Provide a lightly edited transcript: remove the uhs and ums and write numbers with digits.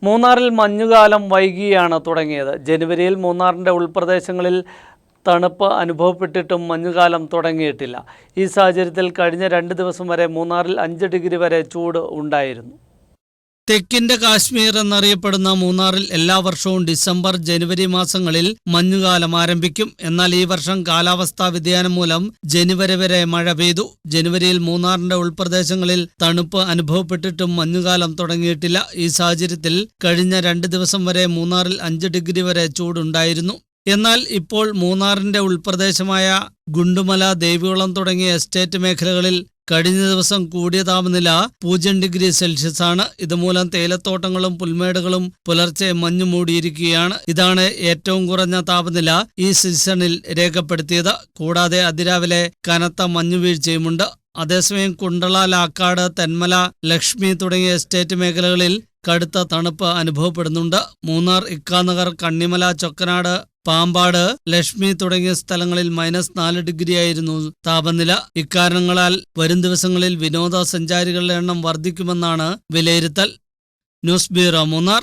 മൂന്നാറിൽ മഞ്ഞുകാലം വൈകിയാണ് തുടങ്ങിയത്. ജനുവരിയിൽ മൂന്നാറിൻ്റെ ഉൾപ്രദേശങ്ങളിൽ തണുപ്പ് അനുഭവപ്പെട്ടിട്ടും മഞ്ഞുകാലം തുടങ്ങിയിട്ടില്ല. ഈ സാഹചര്യത്തിൽ കഴിഞ്ഞ 2 ദിവസം വരെ മൂന്നാറിൽ 5 ഡിഗ്രി വരെ ചൂട് ഉണ്ടായിരുന്നു. തെക്കിന്റെ കാശ്മീർ എന്നറിയപ്പെടുന്ന മൂന്നാറിൽ എല്ലാ വർഷവും ഡിസംബർ, ജനുവരി മാസങ്ങളിൽ മഞ്ഞുകാലം ആരംഭിക്കും. എന്നാൽ ഈ വർഷം കാലാവസ്ഥാ വ്യതിയാനം മൂലം ജനുവരി വരെ മഴ പെയ്തു. ജനുവരിയിൽ മൂന്നാറിന്റെ ഉൾപ്രദേശങ്ങളിൽ തണുപ്പ് അനുഭവപ്പെട്ടിട്ടും മഞ്ഞുകാലം തുടങ്ങിയിട്ടില്ല. ഈ സാഹചര്യത്തിൽ കഴിഞ്ഞ 2 ദിവസം വരെ മൂന്നാറിൽ 5 ഡിഗ്രി വരെ ചൂടുണ്ടായിരുന്നു. എന്നാൽ ഇപ്പോൾ മൂന്നാറിന്റെ ഉൾപ്രദേശമായ ഗുണ്ടുമല, ദേവികുളം തുടങ്ങിയ എസ്റ്റേറ്റ് മേഖലകളിൽ കഴിഞ്ഞ ദിവസം കൂടിയ താപനില 0 ഡിഗ്രി സെൽഷ്യസ് ആണ്. ഇതുമൂലം തേയിലത്തോട്ടങ്ങളും പുൽമേടുകളും പുലർച്ചെ മഞ്ഞു മൂടിയിരിക്കുകയാണ്. ഇതാണ് ഏറ്റവും കുറഞ്ഞ താപനില ഈ സീസണിൽ രേഖപ്പെടുത്തിയത്. കൂടാതെ അതിരാവിലെ കനത്ത മഞ്ഞുവീഴ്ചയുമുണ്ട്. അതേസമയം കുണ്ടള, ലാക്കാട്, തെന്മല, ലക്ഷ്മി തുടങ്ങിയ എസ്റ്റേറ്റ് മേഖലകളിൽ കടുത്ത തണുപ്പ് അനുഭവപ്പെടുന്നുണ്ട്. മൂന്നാർ, ഇക്കാനഗർ, കണ്ണിമല, ചൊക്കനാട്, പാമ്പാട്, ലക്ഷ്മി തുടങ്ങിയ സ്ഥലങ്ങളിൽ -4 ഡിഗ്രിയായിരുന്നു താപനില. ഇക്കാരണങ്ങളാൽ വരും ദിവസങ്ങളിൽ വിനോദസഞ്ചാരികളുടെ എണ്ണം വർദ്ധിക്കുമെന്നാണ് വിലയിരുത്തൽ. News bureau, Munnar.